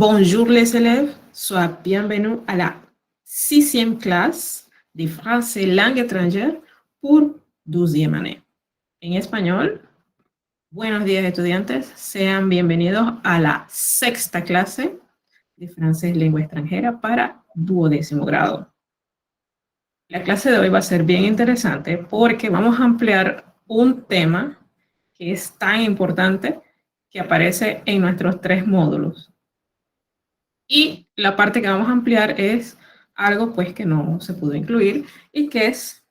Bonjour les élèves, sois bienvenue à la 6e clase de français langue étrangère pour 12e année. En español, buenos días estudiantes, sean bienvenidos a la 6ª clase de francés lengua extranjera para 12º grado. La clase de hoy va a ser bien interesante porque vamos a ampliar un tema que es tan importante que aparece en nuestros 3 módulos. Y la parte que vamos a ampliar es algo pues que no se pudo incluir y que es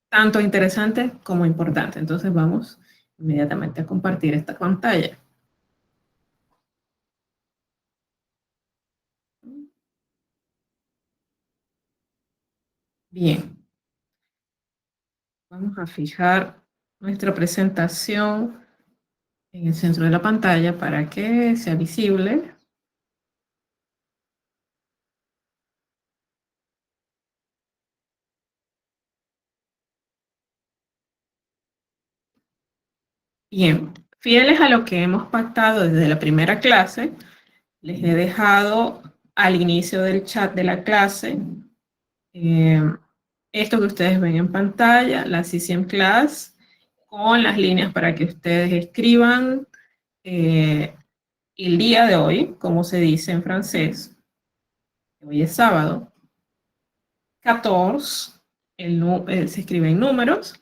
tanto interesante como importante. Entonces vamos inmediatamente a compartir esta pantalla. Bien, vamos a fijar nuestra presentación en el centro de la pantalla para que sea visible. Bien, fieles a lo que hemos pactado desde la primera clase, les he dejado al inicio del chat de la clase esto que ustedes ven en pantalla, la CCM Class, con las líneas para que ustedes escriban el día de hoy, como se dice en francés. Hoy es sábado. 14, se escribe en números.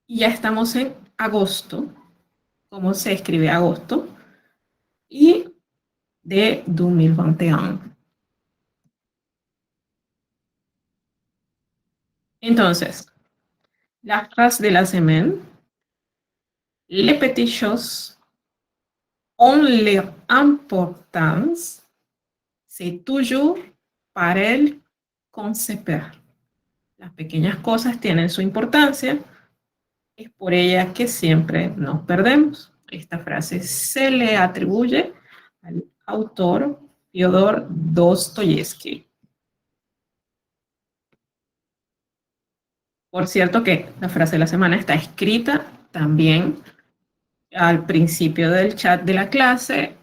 Y ya estamos en agosto, como se escribe agosto, y de 2021. Entonces, la frase de la semaine, les petites choses ont leur importance, c'est toujours pareil qu'on se perd. Las pequeñas cosas tienen su importancia, es por ellas que siempre nos perdemos. Esta frase se le atribuye al autor Fyodor Dostoyevsky. Por cierto que la frase de la semana está escrita también al principio del chat de la clase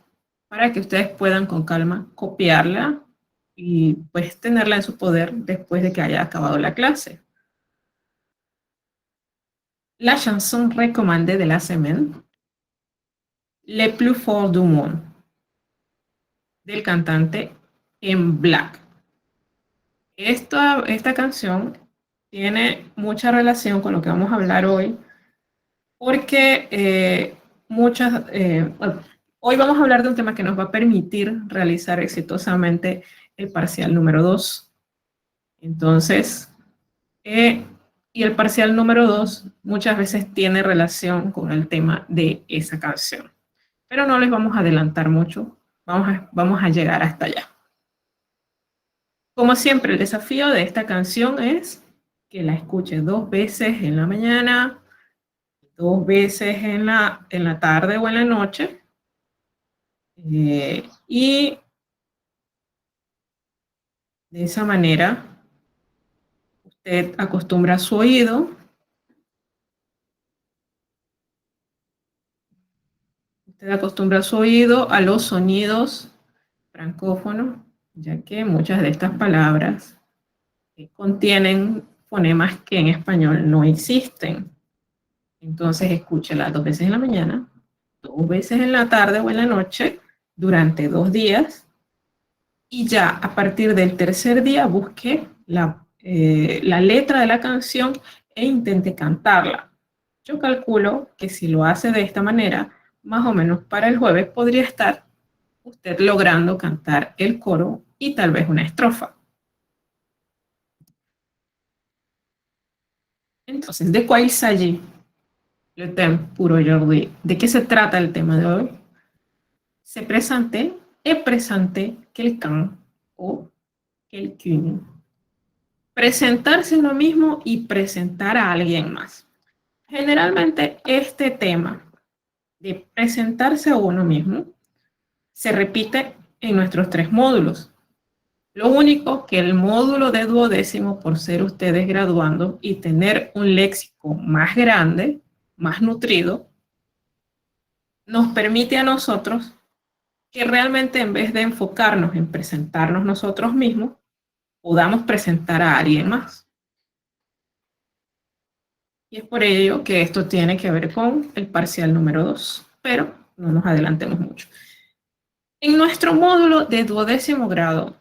para que ustedes puedan con calma copiarla y pues tenerla en su poder después de que haya acabado la clase. La chanson recommandée de la semaine, Le plus fort du monde, del cantante En Black. Esta canción tiene mucha relación con lo que vamos a hablar hoy, porque hoy vamos a hablar de un tema que nos va a permitir realizar exitosamente el parcial número 2. Entonces, y el parcial número 2 muchas veces tiene relación con el tema de esa canción. Pero no les vamos a adelantar mucho, vamos a llegar hasta allá. Como siempre, el desafío de esta canción es que la escuche 2 veces en la mañana, 2 veces en la tarde o en la noche, y de esa manera usted acostumbra su oído, a los sonidos francófonos, ya que muchas de estas palabras contienen fonemas que en español no existen. Entonces escúchela 2 veces en la mañana, 2 veces en la tarde o en la noche, durante 2 días, y ya a partir del tercer día busque la letra de la canción e intente cantarla. Yo calculo que si lo hace de esta manera, más o menos para el jueves podría estar usted logrando cantar el coro y tal vez una estrofa. Entonces, ¿de quoi il s'agit le thème pour aujourd'hui? ¿De qué se trata el tema de hoy? Se présenter et présenter quelqu'un o quelqu'une. Presentarse uno mismo y presentar a alguien más. Generalmente este tema de presentarse a uno mismo se repite en nuestros 3 módulos. Lo único que el módulo de 12º, por ser ustedes graduando y tener un léxico más grande, más nutrido, nos permite a nosotros que realmente en vez de enfocarnos en presentarnos nosotros mismos, podamos presentar a alguien más. Y es por ello que esto tiene que ver con el parcial número 2, pero no nos adelantemos mucho. En nuestro módulo de 12º grado,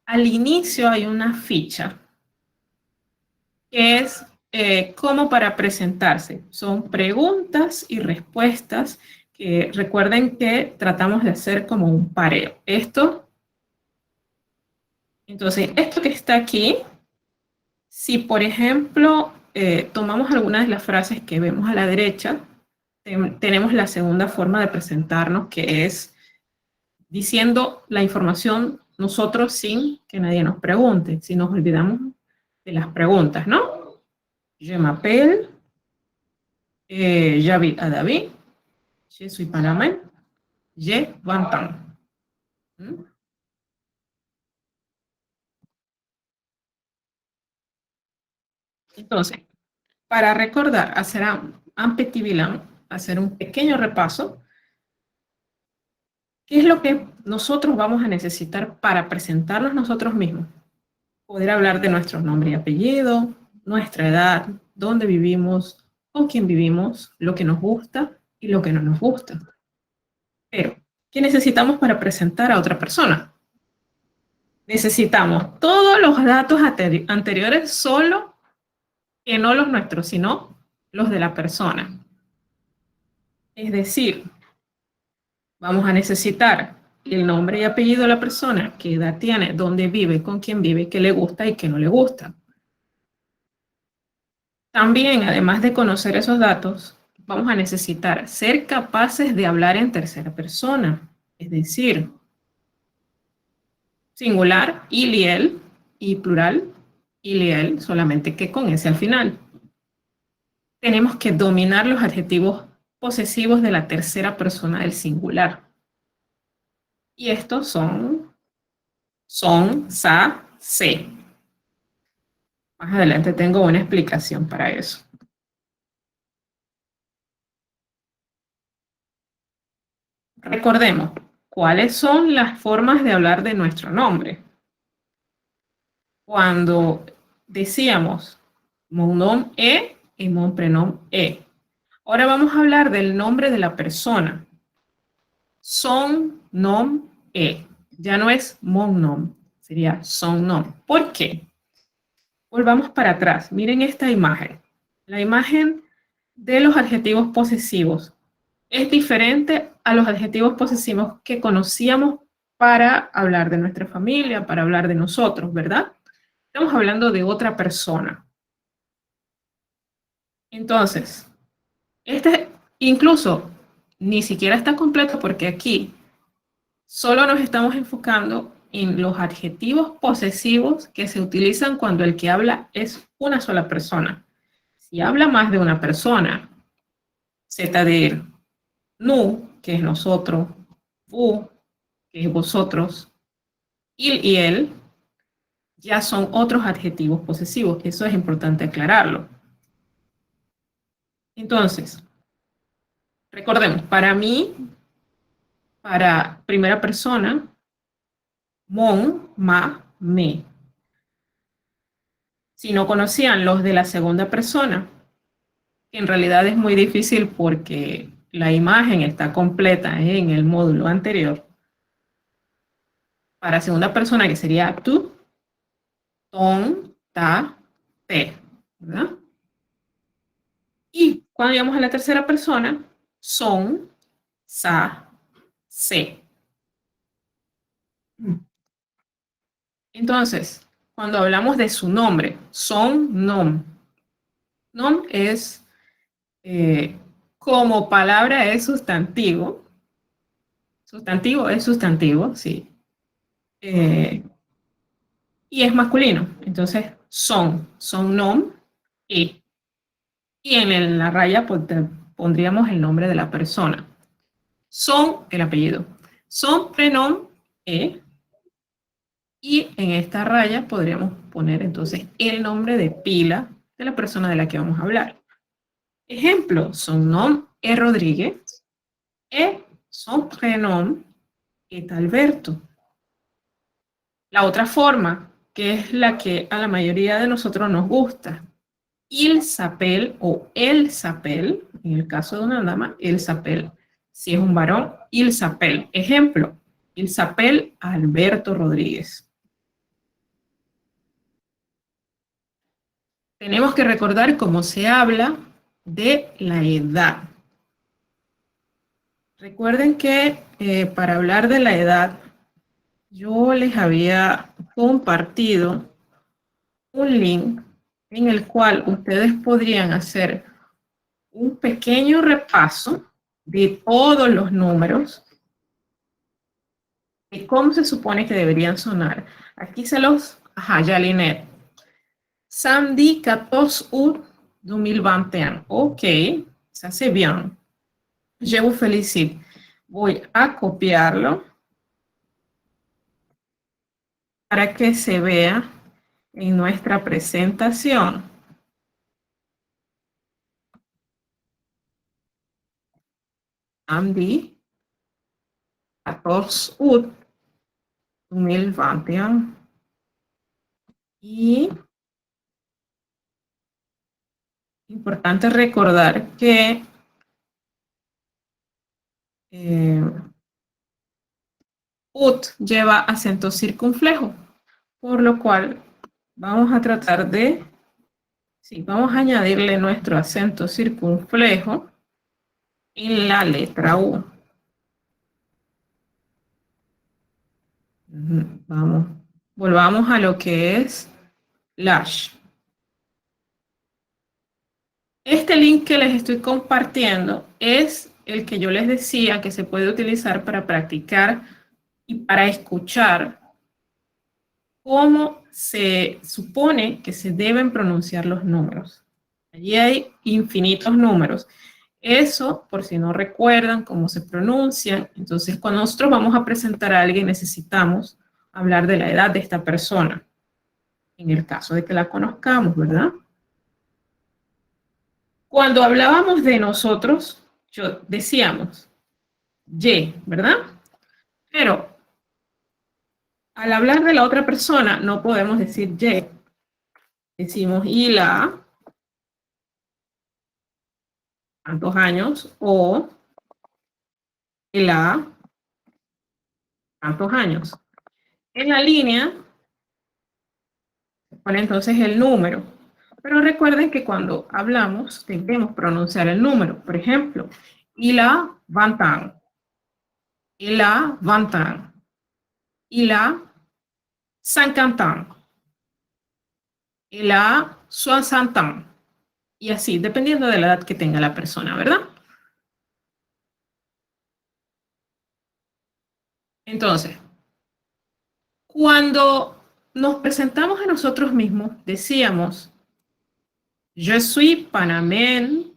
al inicio hay una ficha que es como para presentarse. Son preguntas y respuestas que recuerden que tratamos de hacer como un pareo. Entonces, esto que está aquí, si por ejemplo tomamos algunas de las frases que vemos a la derecha, tenemos la segunda forma de presentarnos, que es diciendo la información nosotros sin que nadie nos pregunte, si nos olvidamos de las preguntas, ¿no? Je m'appelle, j'habite à David, je suis panamén, j'ai 20 ans. ¿Mm? Entonces, para recordar, hacer un petit bilan, hacer un pequeño repaso, ¿qué es lo que nosotros vamos a necesitar para presentarnos nosotros mismos? Poder hablar de nuestro nombre y apellido, nuestra edad, dónde vivimos, con quién vivimos, lo que nos gusta y lo que no nos gusta. Pero, ¿qué necesitamos para presentar a otra persona? Necesitamos todos los datos anteriores, solo que no los nuestros, sino los de la persona. Es decir, vamos a necesitar el nombre y apellido de la persona, qué edad tiene, dónde vive, con quién vive, qué le gusta y qué no le gusta. También, además de conocer esos datos, vamos a necesitar ser capaces de hablar en tercera persona, es decir, singular, il y él, y plural, il y él, solamente que con ese al final. Tenemos que dominar los adjetivos posesivos de la tercera persona del singular. Y estos son, sa, se. Más adelante tengo una explicación para eso. Recordemos, ¿cuáles son las formas de hablar de nuestro nombre? Cuando decíamos mon nom est y mon prénom est. Ahora vamos a hablar del nombre de la persona. Son nom est. Ya no es mon nom, sería son nom. ¿Por qué? Volvamos para atrás. Miren esta imagen. La imagen de los adjetivos posesivos es diferente a los adjetivos posesivos que conocíamos para hablar de nuestra familia, para hablar de nosotros, ¿verdad? Estamos hablando de otra persona. Entonces, este incluso ni siquiera está completo porque aquí solo nos estamos enfocando en los adjetivos posesivos que se utilizan cuando el que habla es una sola persona. Si habla más de una persona, c'est-à-dire nous, que es nosotros, vous, que es vosotros, il y él, ya son otros adjetivos posesivos. Eso es importante aclararlo. Entonces, recordemos, para mí, para primera persona, mon, ma, me. Si no conocían los de la segunda persona, que en realidad es muy difícil porque la imagen está completa en el módulo anterior, para segunda persona, que sería tú, ton, ta, te, ¿verdad? Y cuando llegamos a la tercera persona, son, sa, se. Entonces, cuando hablamos de su nombre, son, nom. Nom es, como palabra es sustantivo. Sustantivo es sustantivo, sí. Y es masculino. Entonces, son nom, y. Y en la raya pues, pondríamos el nombre de la persona. Son, el apellido. Son, prénom, y en esta raya podríamos poner entonces el nombre de pila de la persona de la que vamos a hablar. Ejemplo, son nom es Rodríguez, son prénom est Alberto. La otra forma, que es la que a la mayoría de nosotros nos gusta, il s'appelle o él s'appelle, en el caso de una dama, él s'appelle. Si es un varón, il s'appelle. Ejemplo, il s'appelle Alberto Rodríguez. Tenemos que recordar cómo se habla de la edad. Recuerden que para hablar de la edad, yo les había compartido un link en el cual ustedes podrían hacer un pequeño repaso de todos los números y cómo se supone que deberían sonar. Aquí se los... Ajá, Jalinet. Samedi 14 août 2021. Ok, ça c'est bien. Je vous félicite. Voy a copiarlo para que se vea en nuestra presentación. Samedi 14 août 2021. Y importante recordar que ut lleva acento circunflejo, por lo cual vamos a tratar de, sí, vamos a añadirle nuestro acento circunflejo en la letra U. Vamos, volvamos a lo que es Lash. Este link que les estoy compartiendo es el que yo les decía que se puede utilizar para practicar y para escuchar cómo se supone que se deben pronunciar los números. Allí hay infinitos números. Eso, por si no recuerdan cómo se pronuncian, entonces cuando nosotros vamos a presentar a alguien necesitamos hablar de la edad de esta persona, en el caso de que la conozcamos, ¿verdad? Cuando hablábamos de nosotros, decíamos ye, ¿verdad? Pero al hablar de la otra persona no podemos decir ye. Decimos y la, tantos años, o la, tantos años. En la línea se pone entonces el número. Pero recuerden que cuando hablamos debemos pronunciar el número. Por ejemplo, il a 20 ans. Il a 20 ans. Il a 50 ans. Il a 60 ans. Y así, dependiendo de la edad que tenga la persona, ¿verdad? Entonces, cuando nos presentamos a nosotros mismos, decíamos, je suis panamen,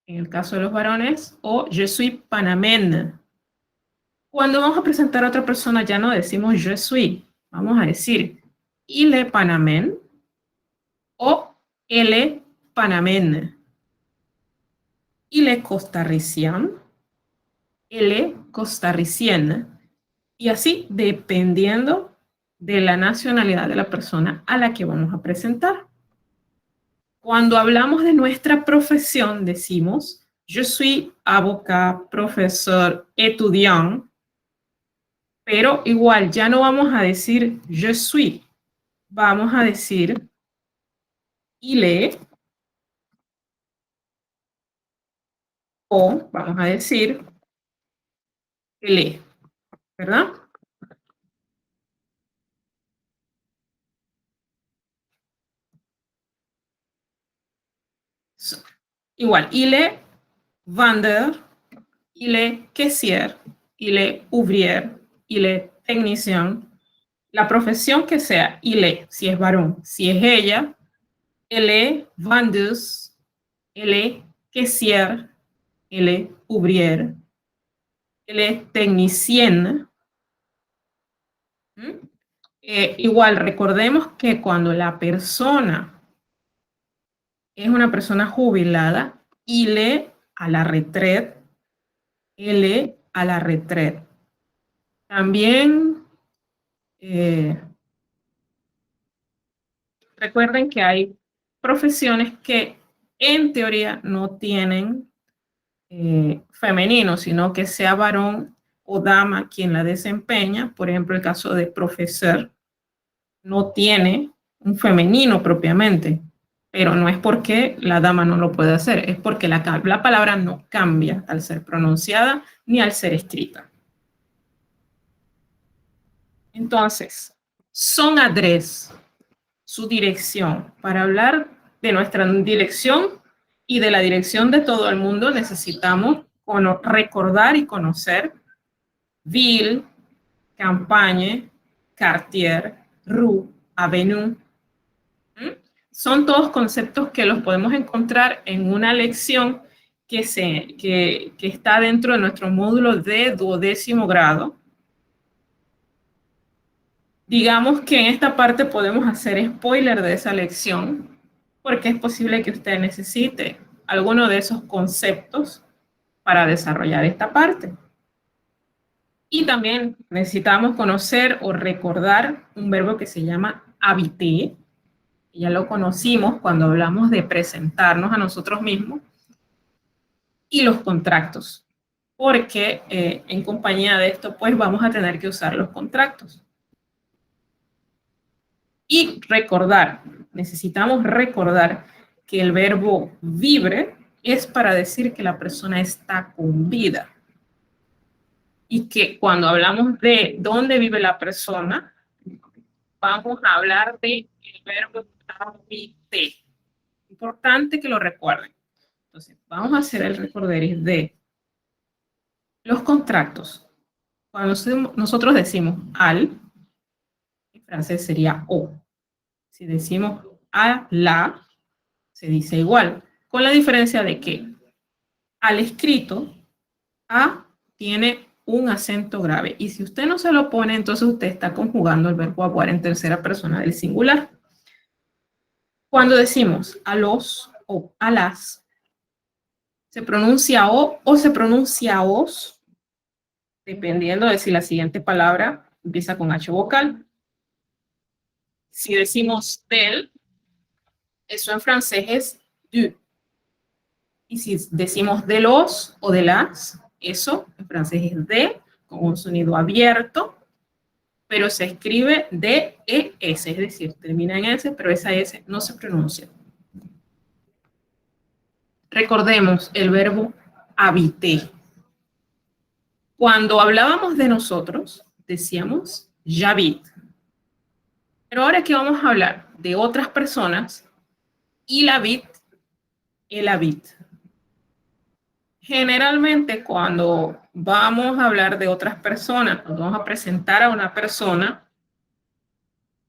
en el caso de los varones, o je suis panamen. Cuando vamos a presentar a otra persona ya no decimos je suis, vamos a decir il est panamen o elle est panamen. Il est costarricien, elle est costarricienne. Y así dependiendo de la nacionalidad de la persona a la que vamos a presentar. Cuando hablamos de nuestra profesión decimos je suis avocat, profesor, étudiant, pero igual ya no vamos a decir je suis, vamos a decir il est, o vamos a decir elle est, ¿verdad? Igual, il est vendeur, il est caissière, il est ouvrier, il est technicien. La profesión que sea, il est, si es varón, si es ella, elle est vendeuse, elle est caissière, elle est ouvrière, elle est technicienne. Igual, recordemos que cuando la persona es una persona jubilada, il est à la retraite, elle est à la retraite. También recuerden que hay profesiones que en teoría no tienen femenino, sino que sea varón o dama quien la desempeña. Por ejemplo, el caso de profesor no tiene un femenino propiamente, pero no es porque la dama no lo puede hacer, es porque la palabra no cambia al ser pronunciada ni al ser escrita. Entonces, son adres, su dirección. Para hablar de nuestra dirección y de la dirección de todo el mundo, necesitamos recordar y conocer ville, campagne, quartier, rue, avenue. ¿Mm? Son todos conceptos que los podemos encontrar en una lección que está dentro de nuestro módulo de 12º grado. Digamos que en esta parte podemos hacer spoiler de esa lección, porque es posible que usted necesite alguno de esos conceptos para desarrollar esta parte. Y también necesitamos conocer o recordar un verbo que se llama habiter. Ya lo conocimos cuando hablamos de presentarnos a nosotros mismos. Y los contractos, porque en compañía de esto, pues vamos a tener que usar los contractos. Y recordar, necesitamos recordar que el verbo vivre es para decir que la persona está con vida. Y que cuando hablamos de dónde vive la persona, vamos a hablar de el verbo habiter. Importante que lo recuerden. Entonces, vamos a hacer el recorderis de los contractos. Cuando nosotros decimos al, en francés sería o. Si decimos a la, se dice igual, con la diferencia de que al escrito, a tiene un acento grave. Y si usted no se lo pone, entonces usted está conjugando el verbo avoir en tercera persona del singular. Cuando decimos a los o a las, se pronuncia o se pronuncia os, dependiendo de si la siguiente palabra empieza con H vocal. Si decimos del, eso en francés es du. Y si decimos de los o de las, eso en francés es de, con un sonido abierto, pero se escribe D-E-S, es decir, termina en S, pero esa S no se pronuncia. Recordemos el verbo habiter. Cuando hablábamos de nosotros, decíamos j'habite. Pero ahora que vamos a hablar de otras personas, il habite, elle habite. Generalmente cuando vamos a hablar de otras personas, cuando vamos a presentar a una persona,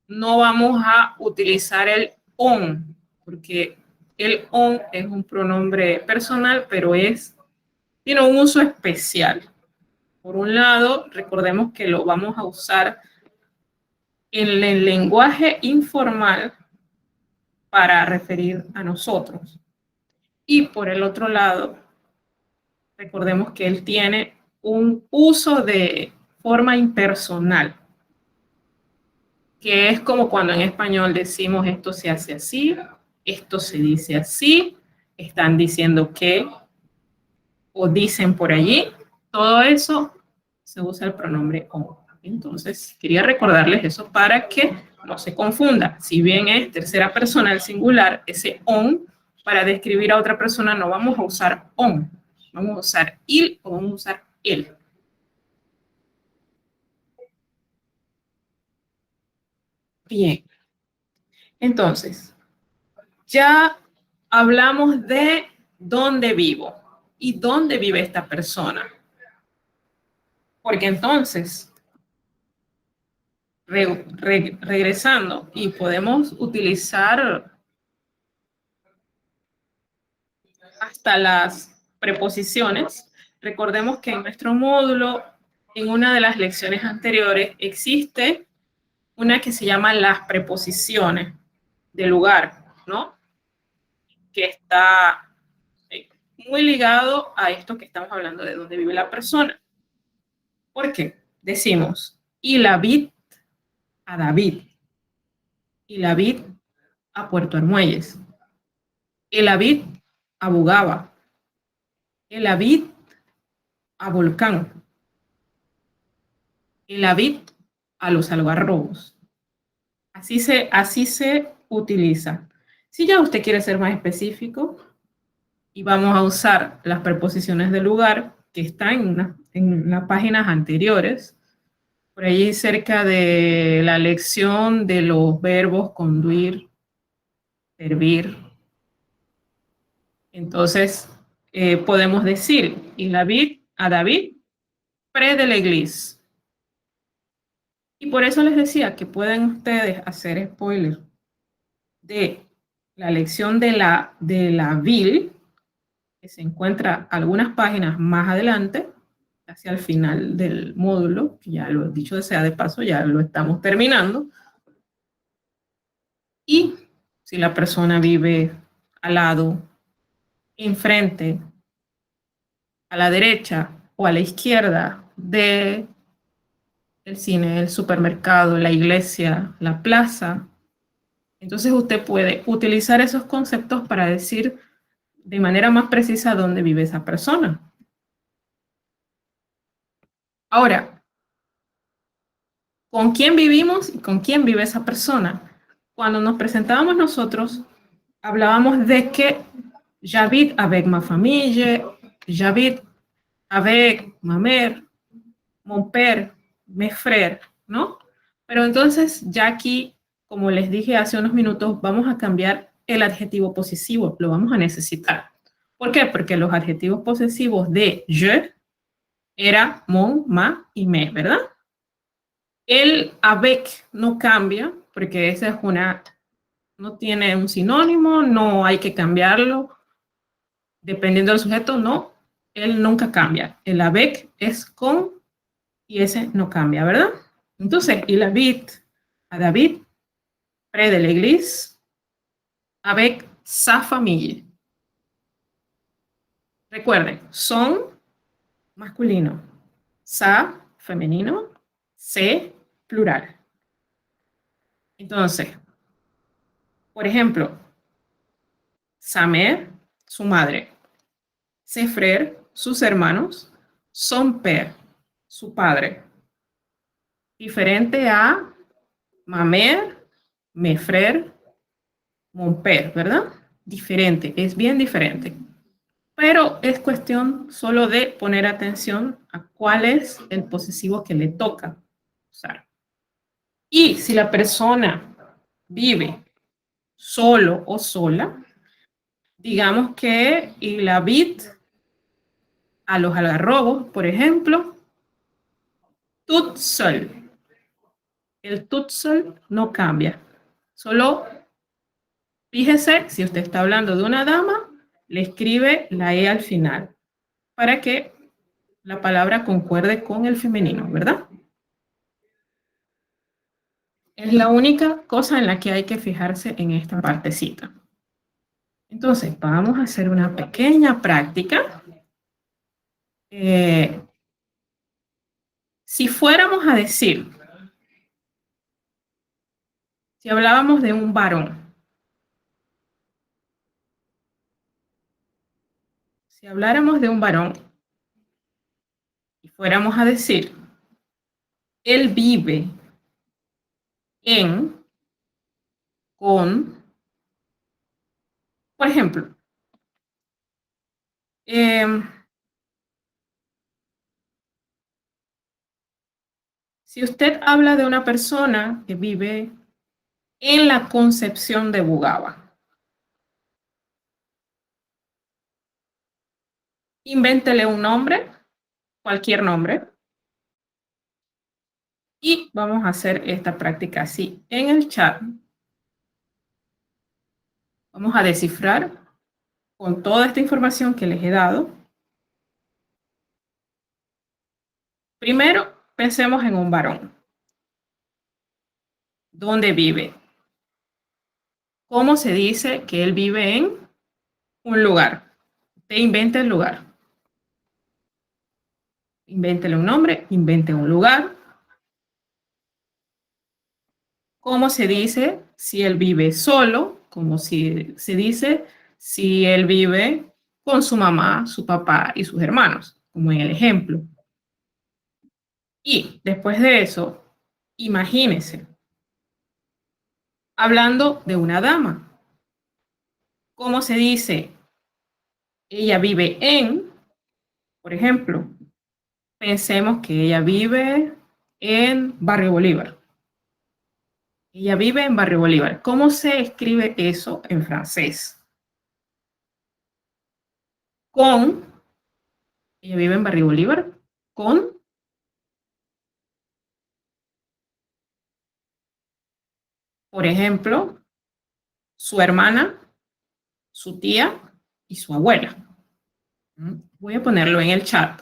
no vamos a utilizar el on, porque el on es un pronombre personal, pero tiene un uso especial. Por un lado, recordemos que lo vamos a usar en el lenguaje informal para referir a nosotros. Y por el otro lado, recordemos que él tiene un uso de forma impersonal, que es como cuando en español decimos esto se hace así, esto se dice así, están diciendo que, o dicen por allí, todo eso se usa el pronombre on. Entonces, quería recordarles eso para que no se confunda. Si bien es tercera persona el singular, ese on, para describir a otra persona no vamos a usar on, vamos a usar il o vamos a usar él. Bien, entonces, ya hablamos de dónde vivo y dónde vive esta persona. Porque entonces, regresando, y podemos utilizar hasta las preposiciones. Recordemos que en nuestro módulo, en una de las lecciones anteriores, existe una que se llama las preposiciones de lugar, ¿no? Que está muy ligado a esto que estamos hablando de dónde vive la persona. ¿Por qué? decimos, y la vid a David, y la vid a Puerto Armuelles, y la vid a Bugaba, y la vid a Volcán, y la vid a los algarrobos. Así se utiliza. Si ya usted quiere ser más específico, y vamos a usar las preposiciones de lugar que están en las páginas anteriores, por ahí cerca de la lección de los verbos conduir, servir. Entonces, podemos decir, y David, a David, pre de la iglesia. Y por eso les decía que pueden ustedes hacer spoiler de la lección de la vil, que se encuentra algunas páginas más adelante, hacia el final del módulo, que ya lo he dicho sea de paso, ya lo estamos terminando. Y si la persona vive al lado, enfrente, a la derecha o a la izquierda de el cine, el supermercado, la iglesia, la plaza, entonces usted puede utilizar esos conceptos para decir de manera más precisa dónde vive esa persona. Ahora, ¿con quién vivimos y con quién vive esa persona? Cuando nos presentábamos nosotros, hablábamos de que j'habite avec ma famille, j'habite avec ma mère, mon père, mes frères, ¿no? Pero entonces, ya aquí, como les dije hace unos minutos, vamos a cambiar el adjetivo posesivo, lo vamos a necesitar. ¿Por qué? Porque los adjetivos posesivos de je era mon, ma y mes, ¿verdad? El avec no cambia, porque esa es no tiene un sinónimo, no hay que cambiarlo, dependiendo del sujeto, no, él nunca cambia. El avec es con y ese no cambia, ¿verdad? Entonces, il habite a David près de l'église avec sa famille. Recuerden, son masculino, sa femenino, se plural. Entonces, por ejemplo, sa mère, su madre, ses frères, sus hermanos, son père, su padre. Diferente a ma mère, mes frères, mon père, ¿verdad? Diferente, es bien diferente. Pero es cuestión solo de poner atención a cuál es el posesivo que le toca usar. Y si la persona vive solo o sola, digamos que il habite a los algarrobos, por ejemplo, toute seule. El toute seul no cambia. Solo fíjese, si usted está hablando de una dama, le escribe la E al final para que la palabra concuerde con el femenino, ¿verdad? Es la única cosa en la que hay que fijarse en esta partecita. Entonces, vamos a hacer una pequeña práctica. Si fuéramos a decir, si hablábamos de un varón, si habláramos de un varón y fuéramos a decir, él vive en, con, por ejemplo, si usted habla de una persona que vive en la Concepción de Bugaba, invéntele un nombre, cualquier nombre, y vamos a hacer esta práctica así. En el chat vamos a descifrar con toda esta información que les he dado. Primero, pensemos en un varón. ¿Dónde vive? ¿Cómo se dice que él vive en un lugar? Te inventa el lugar. Invéntele un nombre, invente un lugar. ¿Cómo se dice si él vive solo? Como si se dice si él vive con su mamá, su papá y sus hermanos, como en el ejemplo. Y después de eso, imagínese, hablando de una dama. ¿Cómo se dice? Ella vive en, por ejemplo, pensemos que ella vive en Barrio Bolívar. Ella vive en Barrio Bolívar. ¿Cómo se escribe eso en francés? Con, ella vive en Barrio Bolívar, con, por ejemplo, su hermana, su tía y su abuela. Voy a ponerlo en el chat.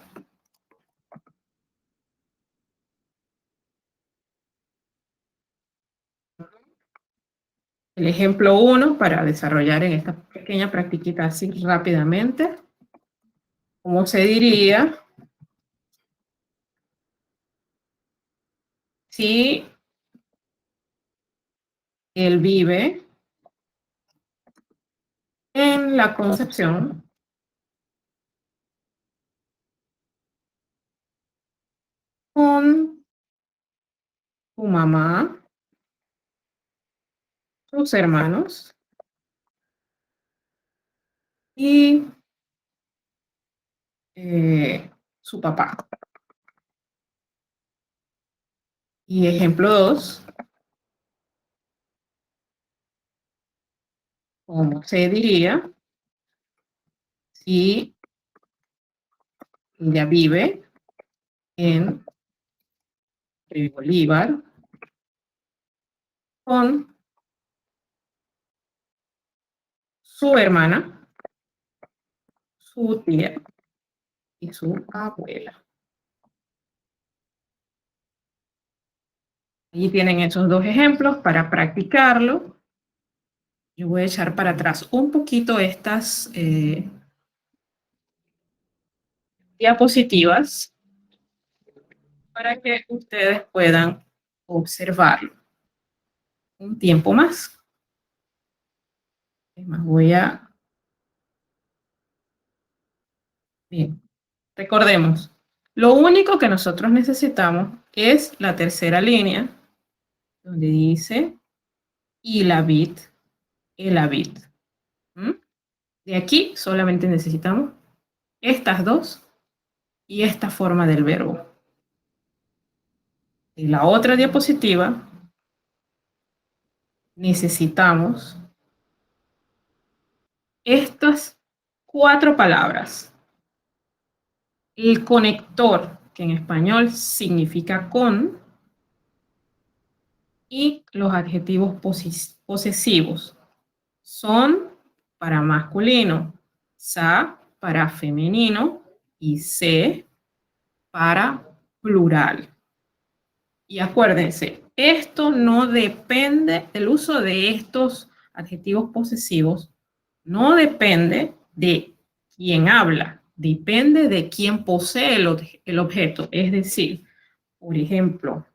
El ejemplo 1 para desarrollar en esta pequeña practiquita así rápidamente. ¿Cómo se diría si él vive en la Concepción con su mamá, sus hermanos y su papá? Y ejemplo 2, ¿cómo se diría si ella vive en Bolívar con su hermana, su tía y su abuela? Allí tienen esos dos ejemplos para practicarlo. Yo voy a echar para atrás un poquito estas diapositivas para que ustedes puedan observarlo un tiempo más. Es más, voy a... Bien, recordemos, lo único que nosotros necesitamos es la tercera línea, donde dice y la bit, el habit. De aquí solamente necesitamos estas dos y esta forma del verbo. En la otra diapositiva necesitamos estas 4 palabras. El conector, que en español significa con, y los adjetivos posesivos son para masculino, sa para femenino y se para plural. Y acuérdense, esto no depende, el uso de estos adjetivos posesivos no depende de quién habla, depende de quién posee el objeto. Es decir, por ejemplo,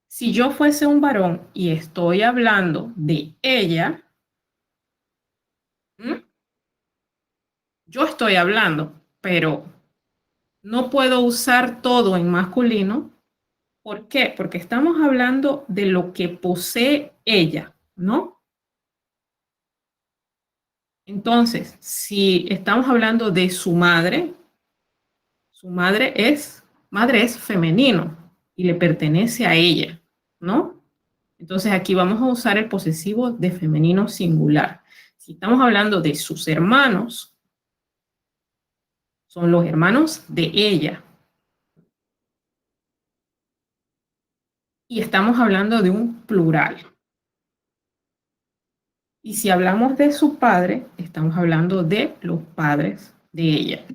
si yo fuese un varón y estoy hablando de ella, yo estoy hablando, pero no puedo usar todo en masculino. ¿Por qué? Porque estamos hablando de lo que posee ella, ¿no? Entonces, si estamos hablando de su madre es femenino y le pertenece a ella, ¿no? Entonces aquí vamos a usar el posesivo de femenino singular. Si estamos hablando de sus hermanos, son los hermanos de ella. Y estamos hablando de un plural. Y si hablamos de su padre, estamos hablando de los padres de ella.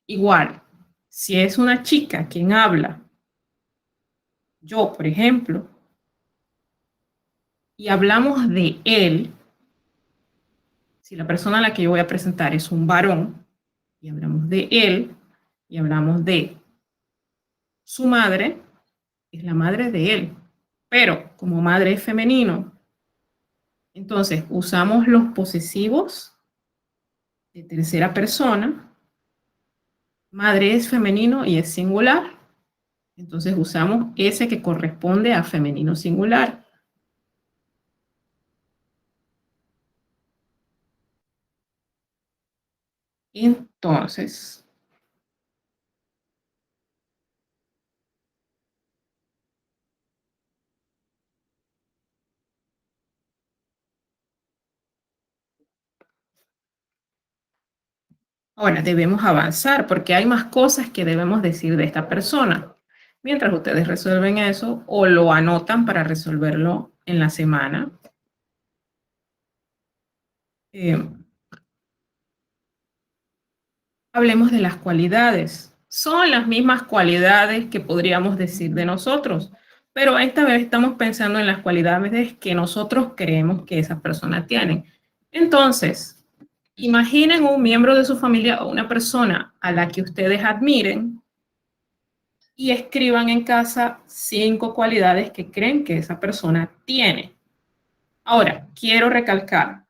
Igual, si es una chica quien habla, yo, por ejemplo, y hablamos de él, si la persona a la que yo voy a presentar es un varón, y hablamos de él, y hablamos de su madre es la madre de él, pero como madre es femenino, entonces usamos los posesivos de tercera persona, madre es femenino y es singular, entonces usamos ese que corresponde a femenino singular. Entonces, ahora debemos avanzar porque hay más cosas que debemos decir de esta persona. Mientras ustedes resuelven eso o lo anotan para resolverlo en la semana. Eh, Hablemos de las cualidades. Son las mismas cualidades que podríamos decir de nosotros, pero esta vez estamos pensando en las cualidades que nosotros creemos que esas personas tienen. Entonces, imaginen un miembro de su familia o una persona a la que ustedes admiren y escriban en casa 5 cualidades que creen que esa persona tiene. Ahora, quiero recalcar,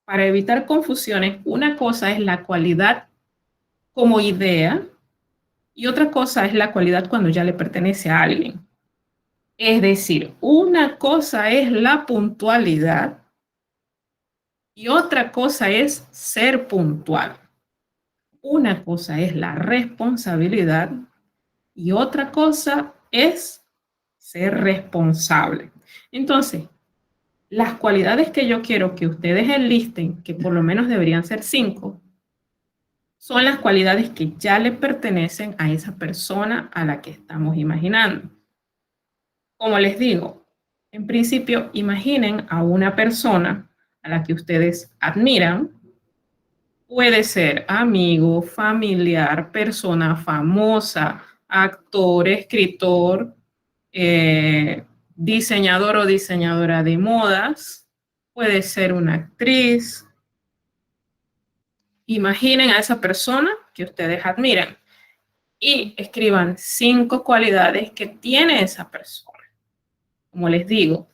para evitar confusiones, una cosa es la cualidad como idea y otra cosa es la cualidad cuando ya le pertenece a alguien. Es decir, una cosa es la puntualidad y otra cosa es ser puntual. Una cosa es la responsabilidad y otra cosa es ser responsable. Entonces, las cualidades que yo quiero que ustedes enlisten, que por lo menos deberían ser 5, son las cualidades que ya le pertenecen a esa persona a la que estamos imaginando. Como les digo, en principio, imaginen a una persona a la que ustedes admiran. Puede ser amigo, familiar, persona famosa, actor, escritor, diseñador o diseñadora de modas. Puede ser una actriz. Imaginen a esa persona que ustedes admiran y escriban 5 cualidades que tiene esa persona. Como les digo,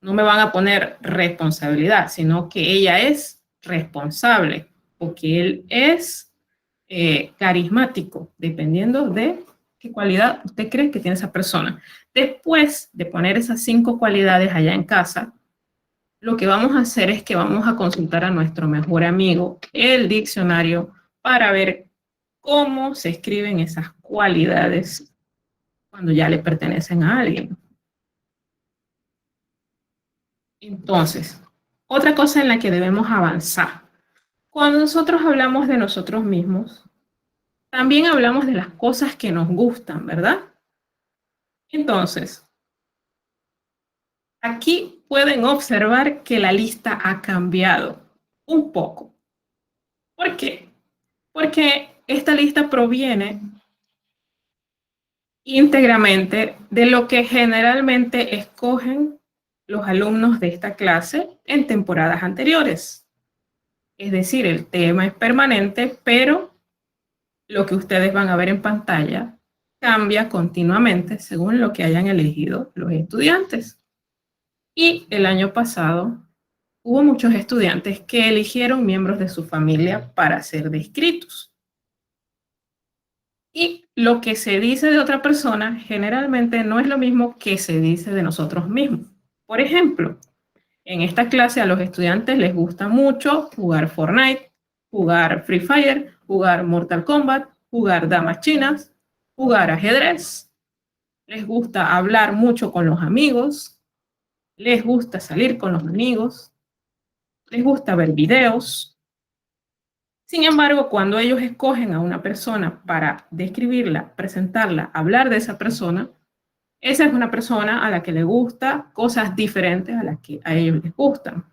no me van a poner responsabilidad, sino que ella es responsable o que él es carismático, dependiendo de qué cualidad usted cree que tiene esa persona. Después de poner esas 5 cualidades allá en casa, lo que vamos a hacer es que vamos a consultar a nuestro mejor amigo, el diccionario, para ver cómo se escriben esas cualidades cuando ya le pertenecen a alguien. Entonces, otra cosa en la que debemos avanzar. Cuando nosotros hablamos de nosotros mismos, también hablamos de las cosas que nos gustan, ¿verdad? Entonces, aquí pueden observar que la lista ha cambiado un poco. ¿Por qué? Porque esta lista proviene íntegramente de lo que generalmente escogen los alumnos de esta clase en temporadas anteriores. Es decir, el tema es permanente, pero lo que ustedes van a ver en pantalla cambia continuamente según lo que hayan elegido los estudiantes. Y el año pasado hubo muchos estudiantes que eligieron miembros de su familia para ser descritos. Y lo que se dice de otra persona generalmente no es lo mismo que se dice de nosotros mismos. Por ejemplo, en esta clase a los estudiantes les gusta mucho jugar Fortnite, jugar Free Fire, jugar Mortal Kombat, jugar damas chinas, jugar ajedrez. Les gusta hablar mucho con los amigos, les gusta salir con los amigos, les gusta ver videos. Sin embargo, cuando ellos escogen a una persona para describirla, presentarla, hablar de esa persona, esa es una persona a la que le gusta cosas diferentes a las que a ellos les gustan.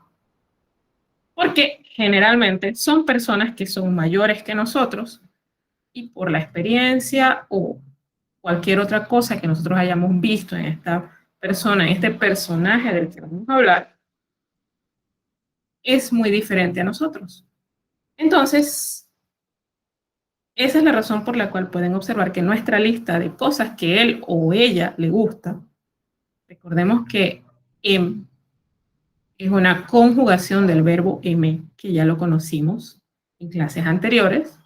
Porque generalmente son personas que son mayores que nosotros y por la experiencia o cualquier otra cosa que nosotros hayamos visto en esta persona, en este personaje del que vamos a hablar, es muy diferente a nosotros. Entonces, Esa es la razón por la cual pueden observar que nuestra lista de cosas que él o ella le gusta, recordemos que es una conjugación del verbo aimer, que ya lo conocimos en clases anteriores.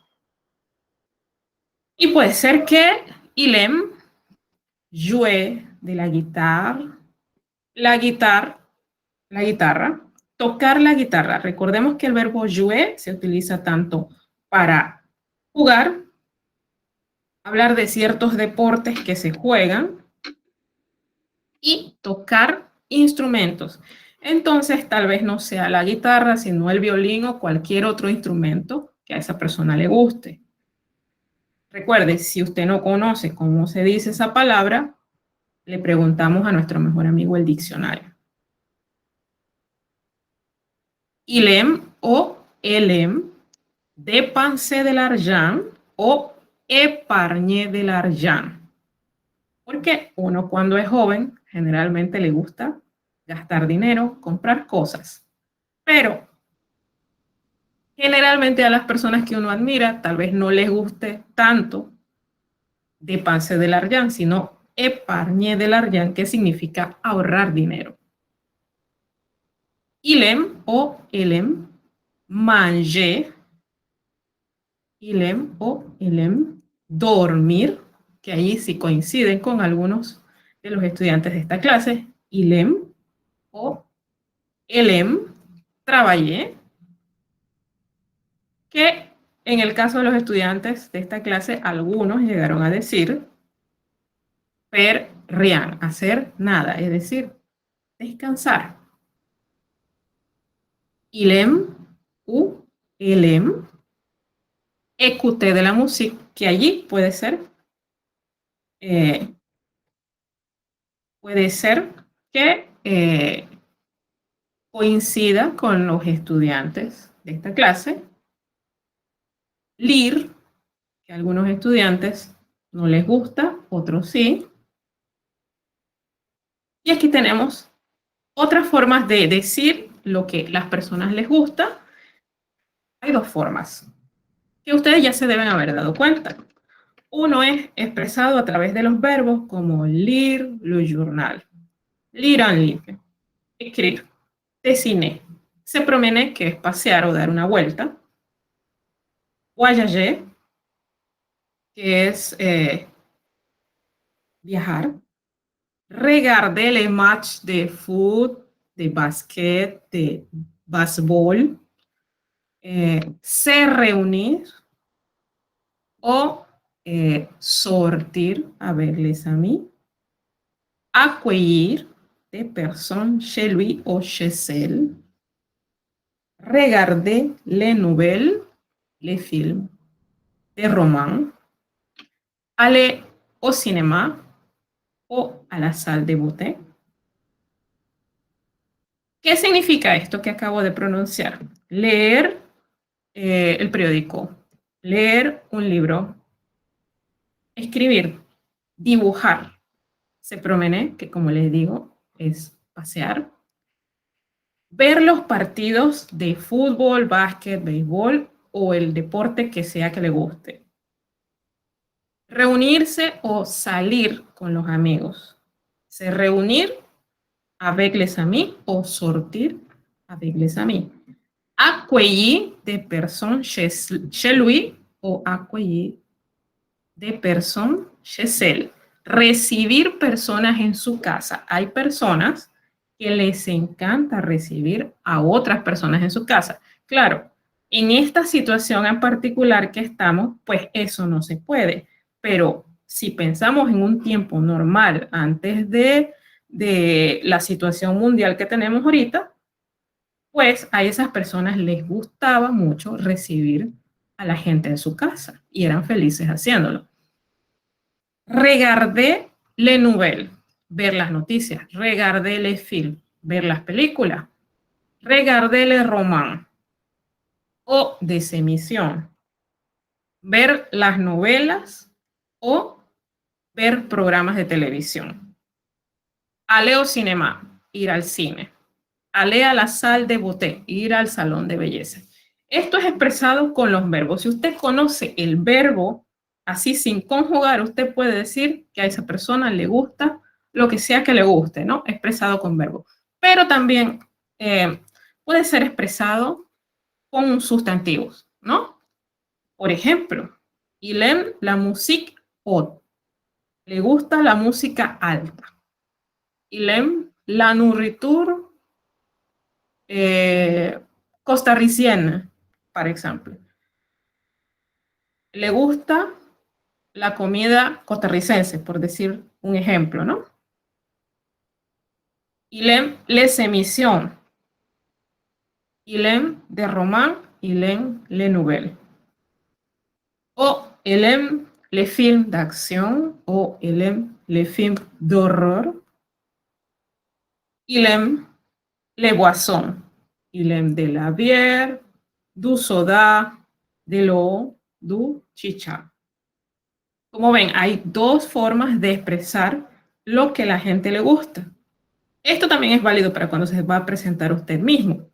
Y puede ser que il aime jouer de la guitarra, la guitarra, tocar la guitarra. Recordemos que el verbo jouer se utiliza tanto para jugar, hablar de ciertos deportes que se juegan y tocar instrumentos. Entonces, tal vez no sea la guitarra, sino el violín o cualquier otro instrumento que a esa persona le guste. Recuerde, si usted no conoce cómo se dice esa palabra, le preguntamos a nuestro mejor amigo el diccionario. Il aime o elle aime dépenser de l'argent o épargner de l'argent. Porque uno cuando es joven generalmente le gusta gastar dinero, comprar cosas. Pero generalmente a las personas que uno admira tal vez no les guste tanto dépenser de l'argent, sino épargner de l'argent, que significa ahorrar dinero. Il aime o elle aime manger, il aime o elle aime dormir, que ahí sí coinciden con algunos de los estudiantes de esta clase, il aime o elle aime travailler, que en el caso de los estudiantes de esta clase, algunos llegaron a decir faire rien, hacer nada, es decir, descansar. Il aime ou elle aime écouter de la musique, que allí puede ser que coincida con los estudiantes de esta clase. Lire, que a algunos estudiantes no les gusta, otros sí. Y aquí tenemos otras formas de decir lo que las personas les gusta. Hay dos formas que ustedes ya se deben haber dado cuenta. Uno es expresado a través de los verbos como lire le journal, lire un livre, écrire, dessiner, se promener, que es pasear o dar una vuelta, voyager, que es viajar, regarder les matchs de foot, de basket, de baseball, se reunir o sortir avec les amis, accueillir des personnes chez lui ou chez elle, regarder les nouvelles, les films, des romans, aller au cinéma o a la salle de beauté. ¿Qué significa esto que acabo de pronunciar? Leer el periódico, leer un libro, escribir, dibujar, se promener, que como les digo, es pasear, ver los partidos de fútbol, básquet, béisbol o el deporte que sea que le guste, reunirse o salir con los amigos, se reunir avec les amis o sortir avec les amis, accueillir des personnes chez lui o accueillir des personnes chez elle. Recibir personas en su casa. Hay personas que les encanta recibir a otras personas en su casa. Claro, en esta situación en particular que estamos, pues eso no se puede. Pero si pensamos en un tiempo normal antes de la situación mundial que tenemos ahorita, pues a esas personas les gustaba mucho recibir a la gente en su casa y eran felices haciéndolo. Regarder les nouvelles, ver las noticias. Regarder les films, ver las películas. Regarder les romans o desemisión, ver las novelas o ver programas de televisión. Aller au cinéma, ir al cine. Aller a la salle de beauté, ir al salón de belleza. Esto es expresado con los verbos. Si usted conoce el verbo así sin conjugar, usted puede decir que a esa persona le gusta lo que sea que le guste, ¿no? Expresado con verbo. Pero también puede ser expresado con sustantivos, ¿no? Por ejemplo, il aime la musique haute. Le gusta la música alta. Il aime la nourriture costarricienne, por ejemplo. Le gusta la comida costarricense, por decir un ejemplo, ¿no? Il aime les émissions. Il aime des romans, il aime les nouvelles. O il aime les films d'action, o il aime les films d'horreur. Il aime les boissons. Il aime de la bière, du soda, de l'eau, du chicha. Como ven, hay dos formas de expresar lo que a la gente le gusta. Esto también es válido para cuando se va a presentar usted mismo.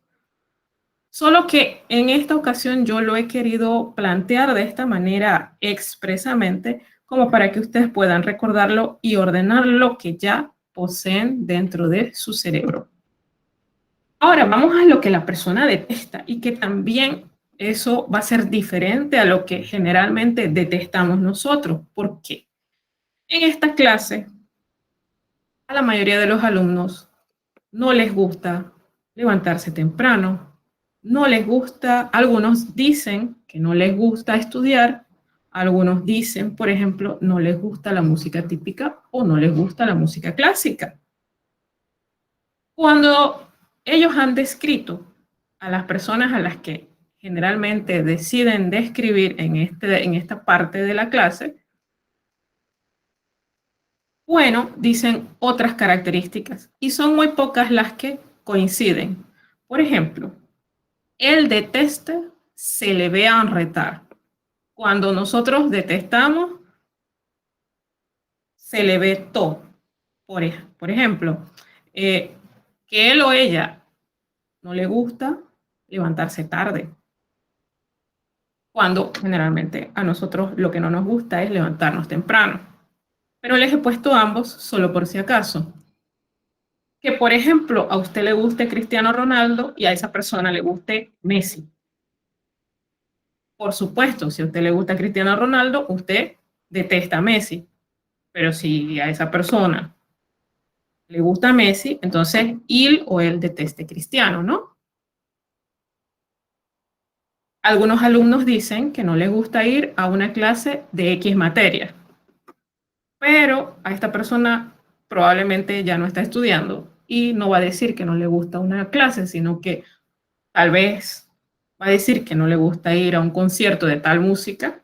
Solo que en esta ocasión yo lo he querido plantear de esta manera expresamente como para que ustedes puedan recordarlo y ordenar lo que ya poseen dentro de su cerebro. Ahora vamos a lo que la persona detesta y que también eso va a ser diferente a lo que generalmente detestamos nosotros. ¿Por qué? En esta clase, a la mayoría de los alumnos no les gusta levantarse temprano, no les gusta, algunos dicen que no les gusta estudiar, algunos dicen, por ejemplo, no les gusta la música típica o no les gusta la música clásica. Cuando ellos han descrito a las personas a las que generalmente deciden describir en esta parte de la clase, bueno, dicen otras características y son muy pocas las que coinciden. Por ejemplo, el deteste se le ve a enretar. Cuando nosotros detestamos, se le ve todo. Por ejemplo, que él o ella no le gusta levantarse tarde. Cuando generalmente a nosotros lo que no nos gusta es levantarnos temprano. Pero les he puesto ambos solo por si acaso. Que, por ejemplo, a usted le guste Cristiano Ronaldo y a esa persona le guste Messi. Por supuesto, si a usted le gusta Cristiano Ronaldo, usted detesta a Messi. Pero si a esa persona le gusta Messi, entonces él o él deteste Cristiano, ¿no? Algunos alumnos dicen que no les gusta ir a una clase de X materia, pero a esta persona probablemente ya no está estudiando y no va a decir que no le gusta una clase, sino que tal vez va a decir que no le gusta ir a un concierto de tal música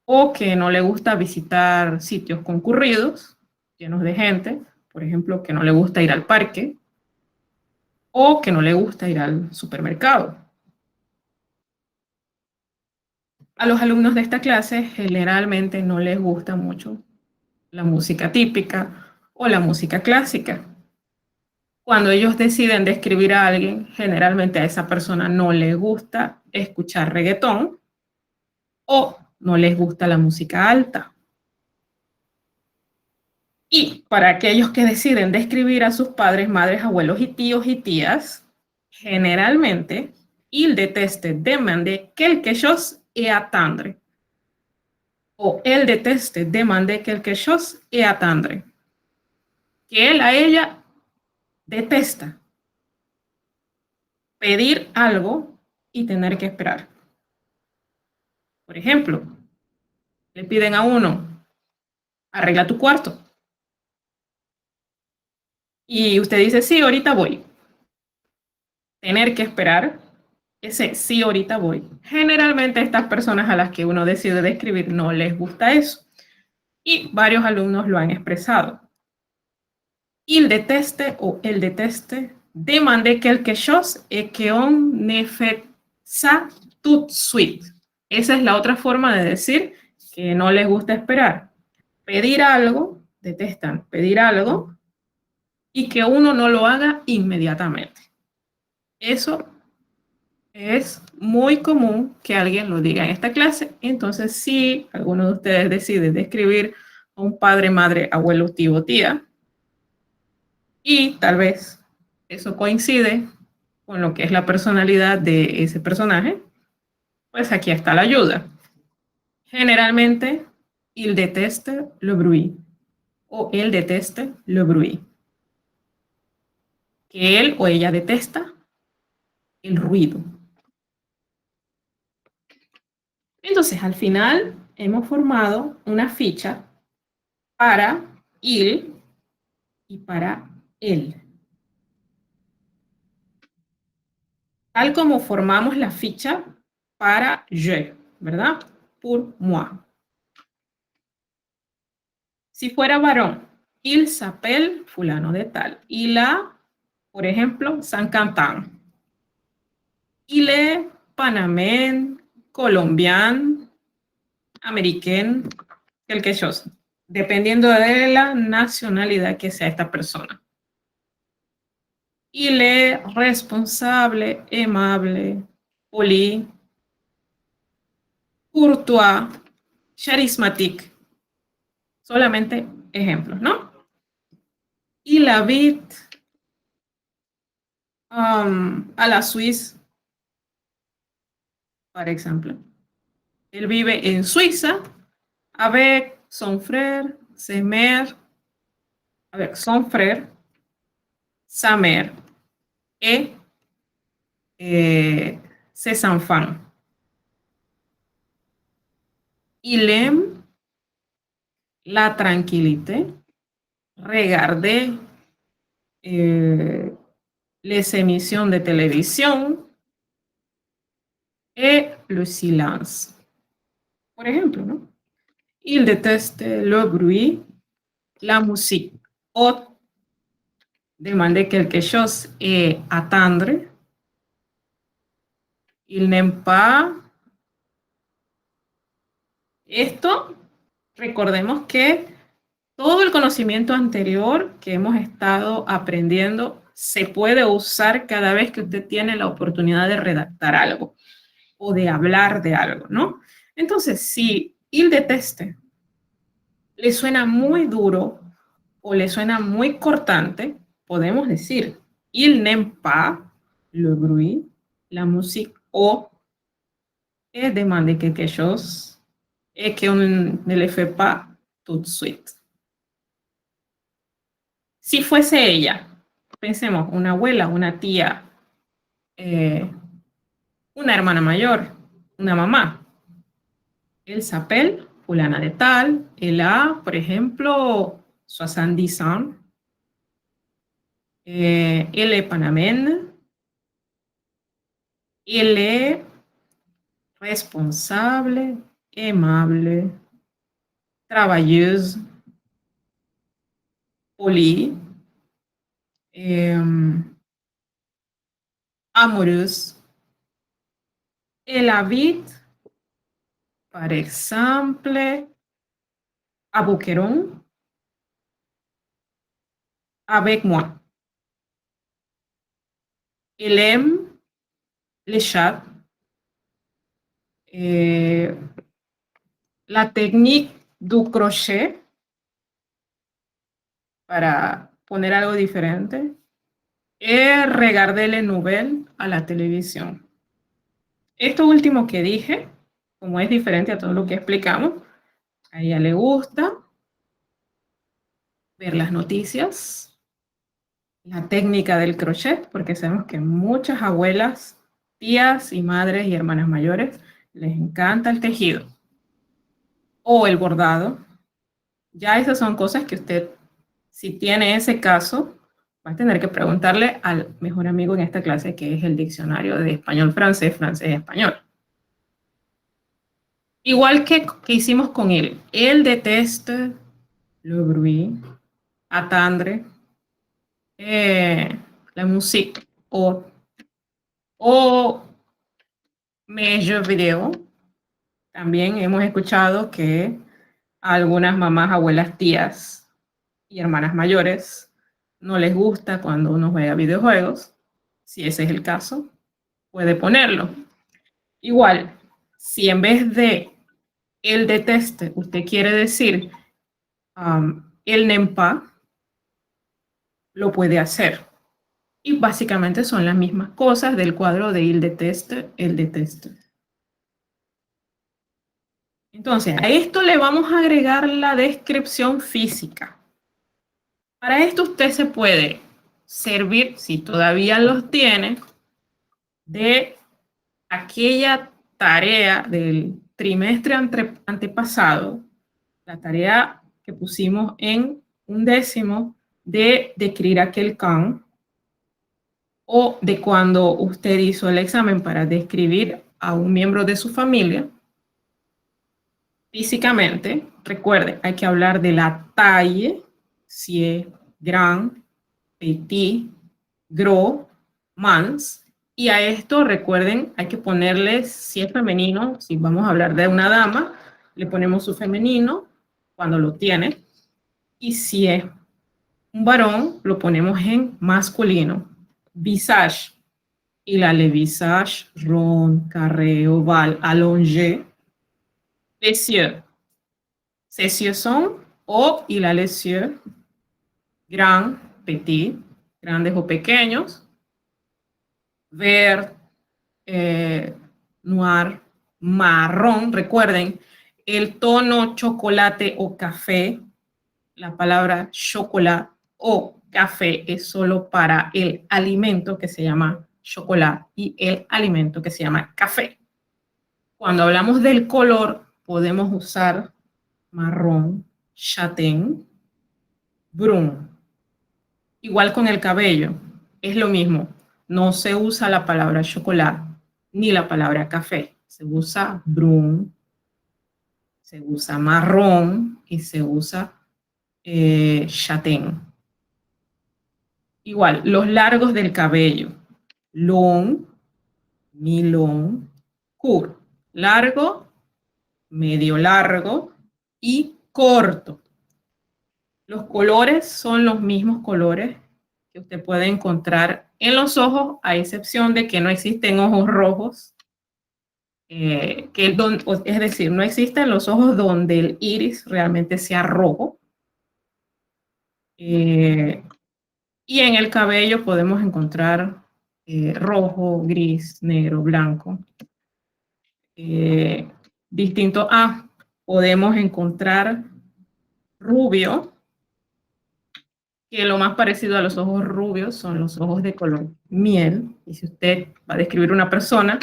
o que no le gusta visitar sitios concurridos, llenos de gente, por ejemplo, que no le gusta ir al parque o que no le gusta ir al supermercado. A los alumnos de esta clase generalmente no les gusta mucho la música típica o la música clásica. Cuando ellos deciden describir a alguien, generalmente a esa persona no le gusta escuchar reggaetón o no les gusta la música alta. Y para aquellos que deciden describir a sus padres, madres, abuelos y tíos y tías, generalmente, il déteste demander quelque chose et attendre. O él deteste demander quelque chose et attendre. Que él a ella detesta pedir algo y tener que esperar. Por ejemplo, le piden a uno, arregla tu cuarto. Y usted dice, sí, ahorita voy. Tener que esperar, ese sí, ahorita voy. Generalmente a estas personas a las que uno decide describir no les gusta eso. Y varios alumnos lo han expresado. Il déteste o el déteste demander quelque chose et qu'on ne fait ça tout de suite. Esa es la otra forma de decir que no les gusta esperar. Pedir algo, detestan pedir algo y que uno no lo haga inmediatamente. Eso Es muy común que alguien lo diga en esta clase. Entonces, si alguno de ustedes decide describir a un padre, madre, abuelo, tío, tía, y tal vez eso coincide con lo que es la personalidad de ese personaje, pues aquí está la ayuda. Generalmente, il déteste le bruit o él déteste le bruit. Que él o ella detesta el ruido. Entonces, al final, hemos formado una ficha para il y para él. Tal como formamos la ficha para je, ¿verdad? Pour moi. Si fuera varón, il s'appelle fulano de tal. Il a, por ejemplo, 50 ans. Il est panameño, colombiano, americano, quelque chose, dependiendo de la nacionalidad que sea esta persona. Il est responsable, aimable, poli, courtois, charismatique. Solamente ejemplos, ¿no? Il habite a la Suisse, por ejemplo. Él vive en Suiza avec son frère, sa mère, avec son frère, sa mère et ses enfants. Il aime la tranquillité, regarder les émissions de télévision et le silence. Por ejemplo, ¿no? Il déteste le bruit, la musique haute, demander quelque chose et attendre. Il n'aime pas. Esto, recordemos que todo el conocimiento anterior que hemos estado aprendiendo se puede usar cada vez que usted tiene la oportunidad de redactar algo o de hablar de algo, ¿no? Entonces, si il deteste le suena muy duro o le suena muy cortante, podemos decir il n'aime pas le bruit, la musique o demande quelque chose et qu'on ne le fait pas tout de suite. Si fuese ella, pensemos, una abuela, una tía, una hermana mayor, una mamá. Elle s'appelle fulana de tal. Elle a, por ejemplo, 70 ans. Elle est panameña. Elle est responsable, aimable, travailleuse, polie, amoureuse. Elle habite, par exemple, à Boquerón, avec moi. Elle aime les chats. La technique du crochet, para poner algo diferente, es regarder les nouvelles a la televisión. Esto último que dije, como es diferente a todo lo que explicamos, a ella le gusta ver las noticias, la técnica del crochet, porque sabemos que muchas abuelas, tías y madres y hermanas mayores les encanta el tejido o el bordado. Ya esas son cosas que usted, si tiene ese caso, va a tener que preguntarle al mejor amigo en esta clase, que es el diccionario de español-francés, francés-español. Igual que hicimos con él. Él detesta le bruit, attendre, la musique o mes jeux vidéo. También hemos escuchado que a algunas mamás, abuelas, tías y hermanas mayores no les gusta cuando uno juega videojuegos, si ese es el caso. puede ponerlo. Igual, si en vez de el deteste, usted quiere decir el n'aime pas, lo puede hacer. Y básicamente son las mismas cosas del cuadro de il deteste, el deteste. Entonces, a esto le vamos a agregar la descripción física. Para esto usted se puede servir, si todavía los tiene, de aquella tarea del trimestre antepasado, la tarea que pusimos en 11º de describir aquel can, o de cuando usted hizo el examen para describir a un miembro de su familia. Físicamente, recuerde, hay que hablar de la taille, si es grand, petit, gros, mans, y a esto recuerden, hay que ponerle, si es femenino, si vamos a hablar de una dama, le ponemos su femenino cuando lo tiene, y si es un varón, lo ponemos en masculino. Visage, il a le visage rond, carré, oval, allongé. Les yeux, ses yeux sont o il a les yeux grand, petit, grandes o pequeños. Vert, noir, marrón. Recuerden, el tono chocolate o café, la palabra chocolate o café es solo para el alimento que se llama chocolate y el alimento que se llama café. Cuando hablamos del color, podemos usar marrón, châtain, brun. Igual con el cabello, es lo mismo. No se usa la palabra chocolate ni la palabra café. Se usa brun, se usa marrón y se usa châtain. Igual, los largos del cabello. Long, mi-long, court. Largo, medio largo y corto. Los colores son los mismos colores que usted puede encontrar en los ojos, a excepción de que no existen ojos rojos, es decir, no existen los ojos donde el iris realmente sea rojo. Y en el cabello podemos encontrar rojo, gris, negro, blanco. Distinto a, podemos encontrar rubio, que lo más parecido a los ojos rubios son los ojos de color miel. Y si usted va a describir una persona,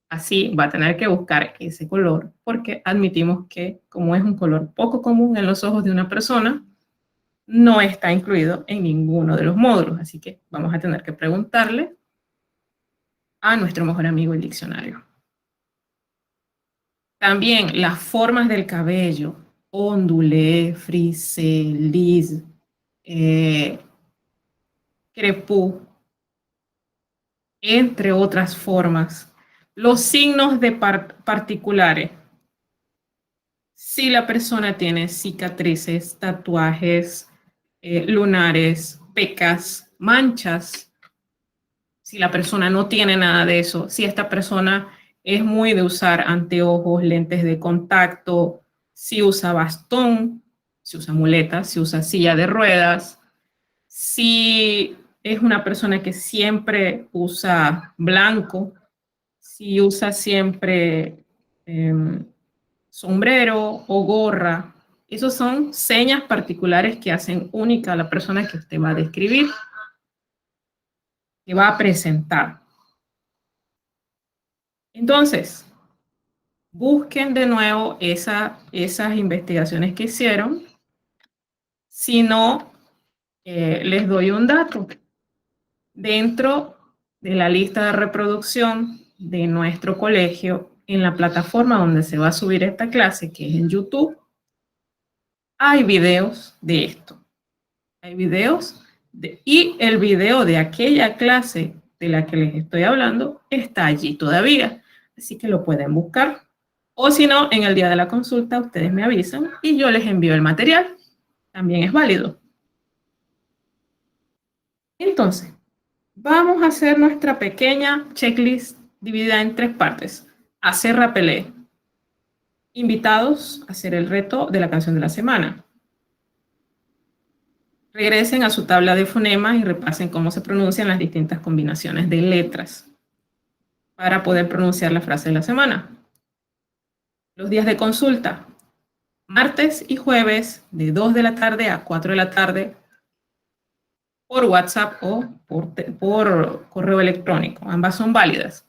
así va a tener que buscar ese color, porque admitimos que como es un color poco común en los ojos de una persona, no está incluido en ninguno de los módulos. Así que vamos a tener que preguntarle a nuestro mejor amigo el diccionario. También las formas del cabello, ondulé, frisé, lis, crepú, entre otras formas. Los signos de particulares. Si la persona tiene cicatrices, tatuajes, lunares, pecas, manchas. Si la persona no tiene nada de eso. Si esta persona es muy de usar anteojos, lentes de contacto, si usa bastón, si usa muletas, si usa silla de ruedas, si es una persona que siempre usa blanco, si usa siempre sombrero o gorra. Esos son señas particulares que hacen única a la persona que usted va a describir, que va a presentar. Entonces, busquen de nuevo esas investigaciones que hicieron. Si no, les doy un dato. Dentro de la lista de reproducción de nuestro colegio, en la plataforma donde se va a subir esta clase, que es en YouTube, hay videos de esto. Hay videos y el video de aquella clase de la que les estoy hablando está allí todavía. Así que lo pueden buscar. O si no, en el día de la consulta ustedes me avisan y yo les envío el material. También es válido. Entonces, vamos a hacer nuestra pequeña checklist dividida en 3 partes. Hacer rapelé. Invitados a hacer el reto de la canción de la semana. Regresen a su tabla de fonemas y repasen cómo se pronuncian las distintas combinaciones de letras para poder pronunciar la frase de la semana. Los días de consulta. Martes y jueves de 2 de la tarde a 4 de la tarde por WhatsApp o por correo electrónico. Ambas son válidas.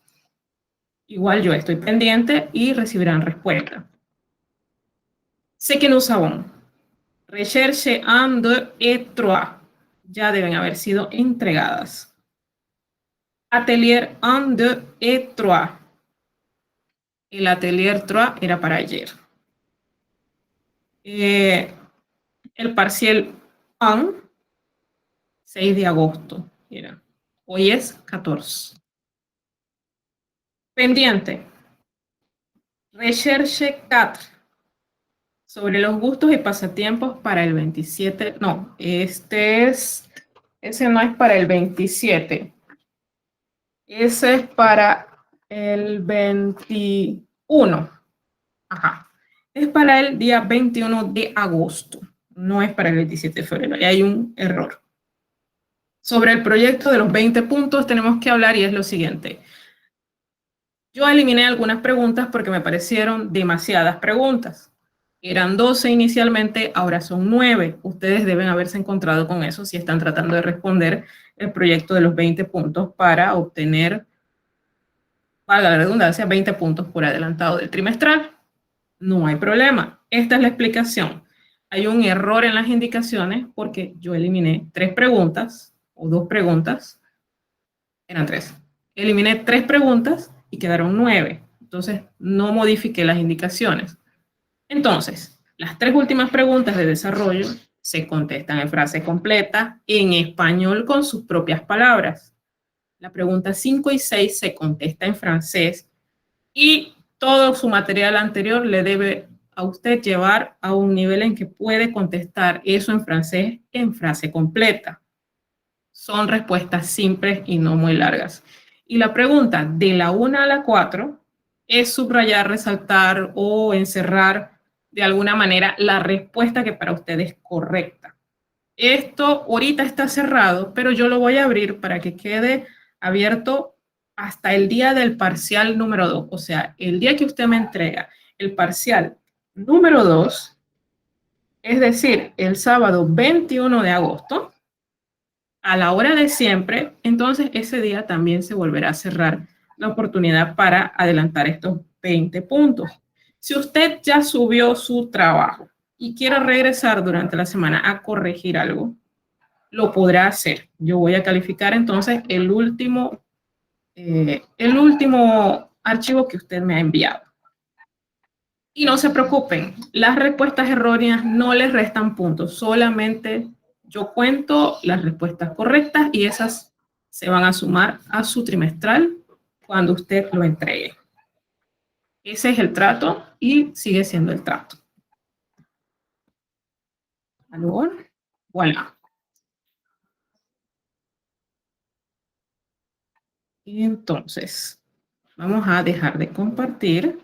Igual yo estoy pendiente y recibirán respuesta. Sé que no savons. Recherche 1, 2 et 3. Ya deben haber sido entregadas. Atelier 1, 2 et 3. El atelier 3 era para ayer. El parcial 1, 6 de agosto. Era. Hoy es 14. Pendiente. Recherche 4. Sobre los gustos y pasatiempos para el 27. No, ese no es para el 27. Ese es para el 21. Ajá. Es para el día 21 de agosto. No es para el 27 de febrero. Ahí hay un error. Sobre el proyecto de los 20 puntos tenemos que hablar y es lo siguiente. Yo eliminé algunas preguntas porque me parecieron demasiadas preguntas. Eran 12 inicialmente, ahora son 9. Ustedes deben haberse encontrado con eso si están tratando de responder el proyecto de los 20 puntos para obtener, valga la redundancia, 20 puntos por adelantado del trimestral. No hay problema. Esta es la explicación. Hay un error en las indicaciones porque yo eliminé 3 preguntas o 2 preguntas. Eran 3. Eliminé 3 preguntas y quedaron 9. Entonces, no modifiqué las indicaciones. Entonces, las 3 últimas preguntas de desarrollo se contestan en frase completa, en español con sus propias palabras. La pregunta 5 y 6 se contesta en francés y todo su material anterior le debe a usted llevar a un nivel en que puede contestar eso en francés en frase completa. Son respuestas simples y no muy largas. Y la pregunta de la 1 a la 4 es subrayar, resaltar o encerrar de alguna manera la respuesta que para usted es correcta. Esto ahorita está cerrado, pero yo lo voy a abrir para que quede abierto hasta el día del parcial número 2. O sea, el día que usted me entrega el parcial número 2, es decir, el sábado 21 de agosto, a la hora de siempre, entonces ese día también se volverá a cerrar la oportunidad para adelantar estos 20 puntos. Si usted ya subió su trabajo y quiere regresar durante la semana a corregir algo, lo podrá hacer. Yo voy a calificar entonces el último archivo que usted me ha enviado. Y no se preocupen, las respuestas erróneas no les restan puntos, solamente yo cuento las respuestas correctas y esas se van a sumar a su trimestral cuando usted lo entregue. Ese es el trato y sigue siendo el trato. ¿Algo? Voilà. Y entonces, vamos a dejar de compartir.